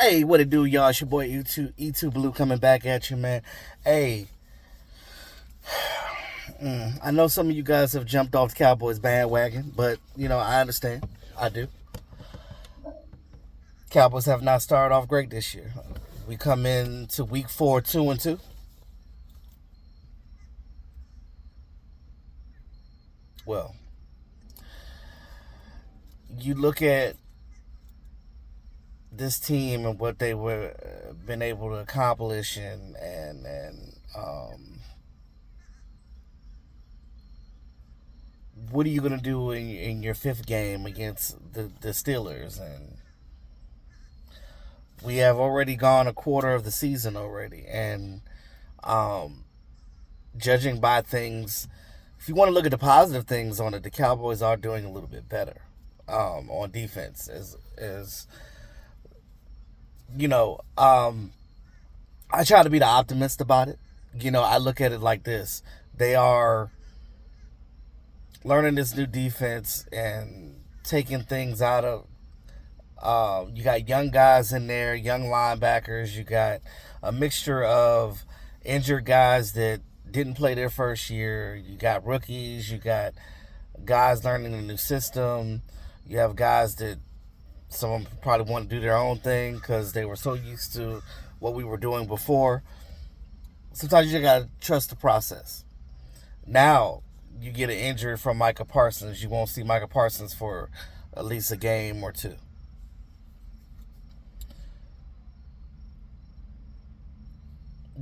Hey, what it do, y'all? It's your boy E2 Blue coming back at you, man. Hey, I know some of you guys have jumped off the Cowboys bandwagon, but I understand. I do. Cowboys have not started off great this year. We come into week 4, 2-2. Well, you look at this team and what they were been able to accomplish, and what are you gonna do in your fifth game against the Steelers? And we have already gone a quarter of the season already, and um, judging by things, if you want to look at the positive things on it, the Cowboys are doing a little bit better on defense. As you know, I try to be the optimist about it. I look at it like this: they are learning this new defense and taking things out of. You got young guys in there, young linebackers. You got a mixture of injured guys that didn't play their first year. You got rookies. You got guys learning a new system. You have guys that some of them probably want to do their own thing because they were so used to what we were doing before. Sometimes you just gotta trust the process. Now you get an injury from Micah Parsons, you won't see Micah Parsons for at least a game or two.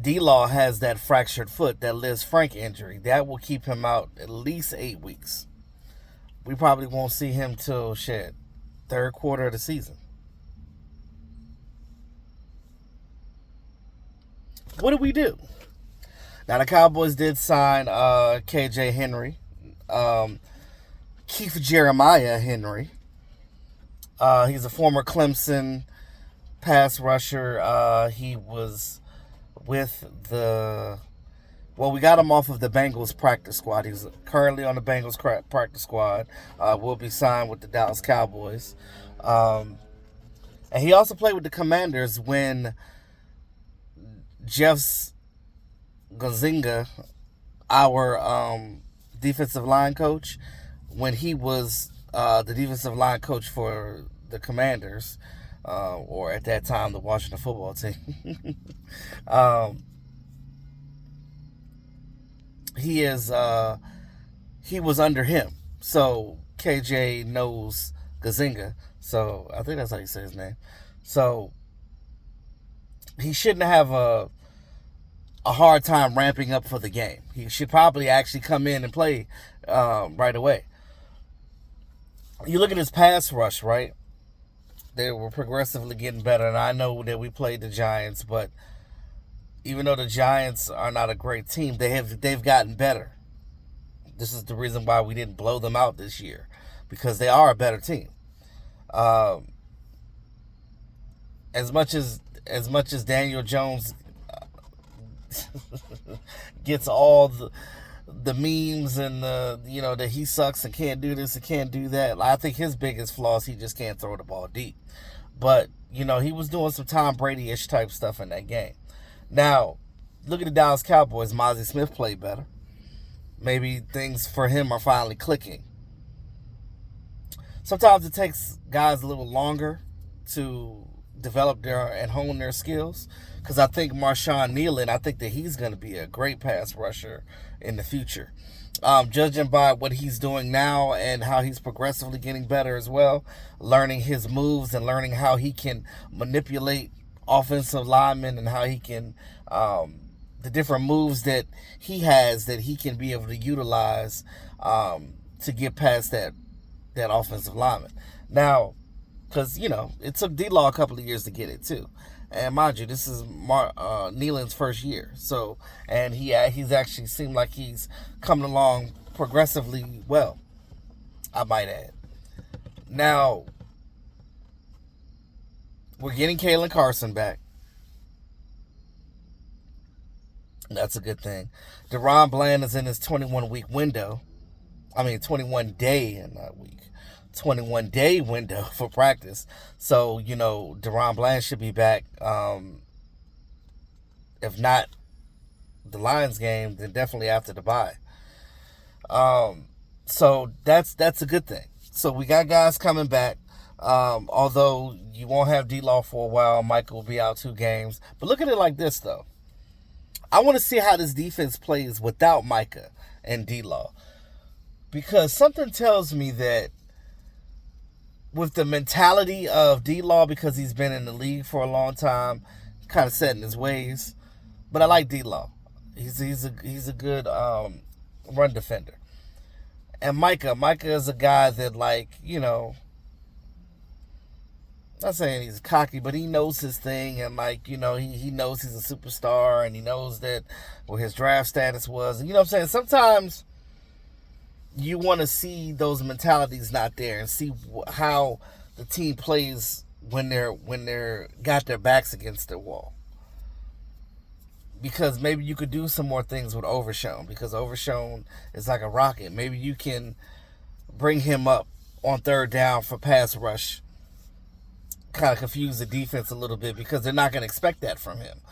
D-Law has that fractured foot, that Liz Frank injury. That will keep him out at least 8 weeks. We probably won't see him till third quarter of the season. What do we do? Now the Cowboys did sign KJ Henry, um, Keith Jeremiah Henry. He's a former Clemson pass rusher. He was with the we got him off of the Bengals practice squad. He's currently on the Bengals practice squad. Will be signed with the Dallas Cowboys. And he also played with the Commanders when Jeff Gazinga, our defensive line coach, when he was the defensive line coach for the Commanders, or at that time the Washington football team. um, he was under him, so KJ knows Gazinga. So I think that's how you say his name. So he shouldn't have a hard time ramping up for the game. He should probably actually come in and play right away. You look at his pass rush, right? They were progressively getting better, and I know that we played the Giants, but even though the Giants are not a great team, they've gotten better. This is the reason why we didn't blow them out this year, because they are a better team. Um, as much as Daniel Jones gets all the memes and that he sucks and can't do this and can't do that. I think his biggest flaw is he just can't throw the ball deep. But he was doing some Tom Brady-ish type stuff in that game. Now, look at the Dallas Cowboys. Mozzie Smith played better. Maybe things for him are finally clicking. Sometimes it takes guys a little longer to develop their and hone their skills. Because I think Marshawn Nealon, I think that he's going to be a great pass rusher in the future. Judging by what he's doing now and how he's progressively getting better as well, learning his moves and learning how he can manipulate offensive linemen and how he can, the different moves that he has that he can be able to utilize to get past that offensive lineman. Now, because it took D-Law a couple of years to get it too, and mind you, this is Nealon's first year. So, and he's actually seemed like he's coming along progressively well, I might add. Now we're getting Kalen Carson back. That's a good thing. DeRon Bland is in his 21-week window. 21 day in that week 21-day window for practice. So, Deron Bland should be back. If not the Lions game, then definitely after the bye. So that's a good thing. So we got guys coming back. Although you won't have D-Law for a while, Micah will be out 2 games. But look at it like this, though. I want to see how this defense plays without Micah and D-Law. Because something tells me that with the mentality of D-Law, because he's been in the league for a long time, kind of set in his ways. But I like D-Law. He's a good run defender. And Micah is a guy that, not saying he's cocky, but he knows his thing, and he knows he's a superstar, and he knows that what his draft status was. And you know what I'm saying? Sometimes you want to see those mentalities not there and see how the team plays when they're got their backs against the wall. Because maybe you could do some more things with Overshown, because Overshown is like a rocket. Maybe you can bring him up on 3rd down for pass rush, kind of confuse the defense a little bit, because they're not going to expect that from him.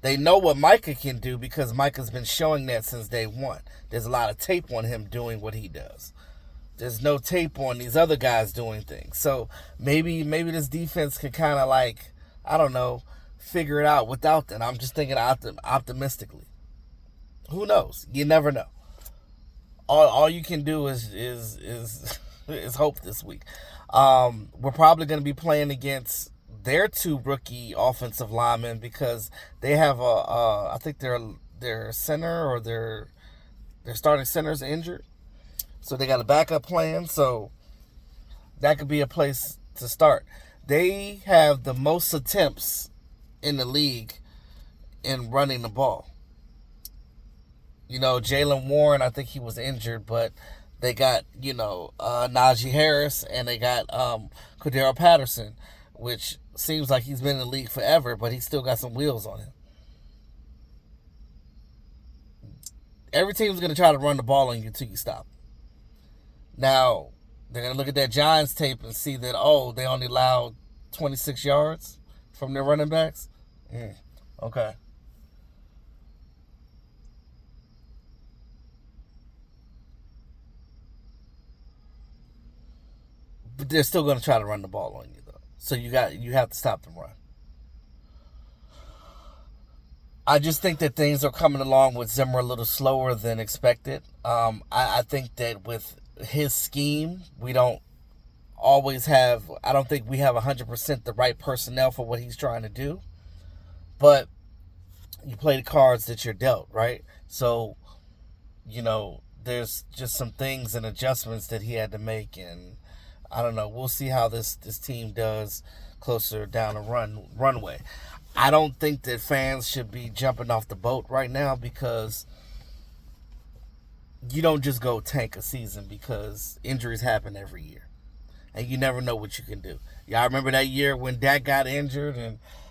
They know what Micah can do because Micah's been showing that since day one. There's a lot of tape on him doing what he does. There's no tape on these other guys doing things. So maybe this defense can kind of I don't know, figure it out without that. I'm just thinking optimistically. Who knows? You never know. All you can do is hope this week. We're probably going to be playing against their 2 rookie offensive linemen, because they have I think their center or their starting center is injured, so they got a backup plan. So that could be a place to start. They have the most attempts in the league in running the ball. Jaylen Warren, I think he was injured, but they got, Najee Harris, and they got Cordero Patterson, which seems like he's been in the league forever, but he's still got some wheels on him. Every team's going to try to run the ball on you until you stop. Now, they're going to look at that Giants tape and see that, they only allowed 26 yards from their running backs. Okay. But they're still going to try to run the ball on you, though. So you have to stop the run. I just think that things are coming along with Zimmer a little slower than expected. I think that with his scheme, we don't always have, I don't think we have 100% the right personnel for what he's trying to do. But you play the cards that you're dealt, right? So, there's just some things and adjustments that he had to make, and I don't know. We'll see how this team does closer down the runway. I don't think that fans should be jumping off the boat right now, because you don't just go tank a season, because injuries happen every year. And you never know what you can do. Y'all remember that year when Dak got injured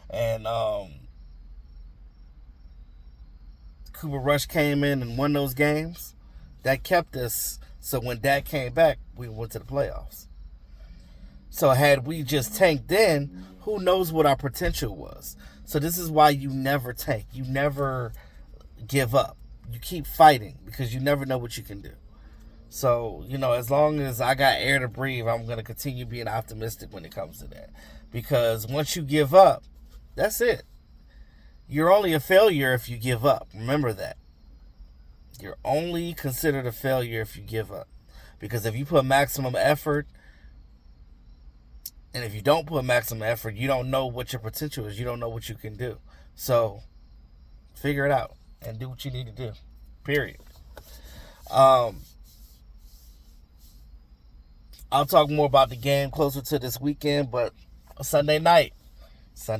and Cooper Rush came in and won those games? That kept us. So when Dak came back, we went to the playoffs. So had we just tanked then, who knows what our potential was. So this is why you never tank. You never give up. You keep fighting, because you never know what you can do. So, as long as I got air to breathe, I'm going to continue being optimistic when it comes to that. Because once you give up, that's it. You're only a failure if you give up. Remember that. You're only considered a failure if you give up. Because if you put maximum effort, and if you don't put maximum effort, you don't know what your potential is. You don't know what you can do. So, figure it out and do what you need to do. Period. I'll talk more about the game closer to this weekend, but Sunday night, with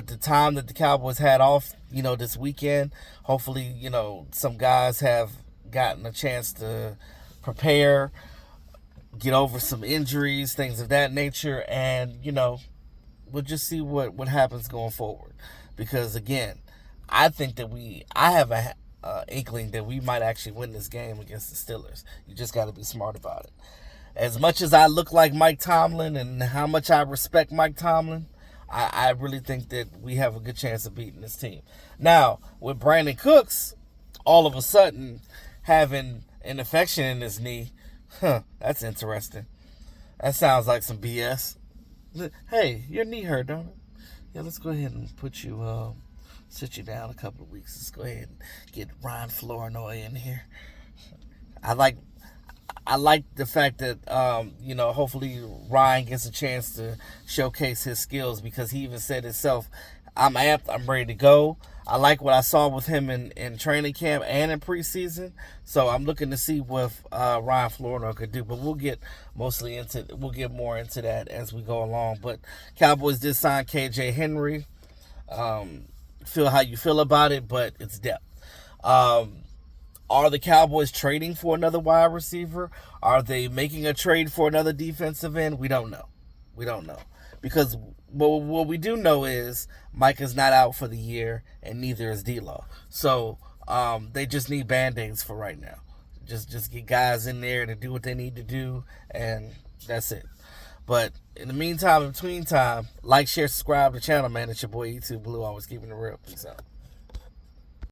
the time that the Cowboys had off, this weekend, hopefully, some guys have gotten a chance to prepare, get over some injuries, things of that nature, and, we'll just see what happens going forward. Because, again, I think that I have inkling that we might actually win this game against the Steelers. You just got to be smart about it. As much as I look like Mike Tomlin and how much I respect Mike Tomlin, I really think that we have a good chance of beating this team. Now, with Brandin Cooks, all of a sudden having an infection in his knee, that's interesting. That sounds like some BS. Hey, your knee hurt, don't it? Yeah, let's go ahead and put you, sit you down a couple of weeks. Let's go ahead and get Ryan Flournoy in here. I like the fact that hopefully Ryan gets a chance to showcase his skills, because he even said himself, I'm amped, I'm ready to go. I like what I saw with him in training camp and in preseason. So I'm looking to see what Ryan Flournoy could do. But we'll get more into that as we go along. But Cowboys did sign KJ Henry. Feel how you feel about it, but it's depth. Are the Cowboys trading for another wide receiver? Are they making a trade for another defensive end? We don't know. Because what we do know is Mike is not out for the year, and neither is D-Law. So they just need Band-Aids for right now. Just get guys in there to do what they need to do, and that's it. But in the meantime, like, share, subscribe to the channel, man. It's your boy E2 Blue, always keeping it real. Peace out.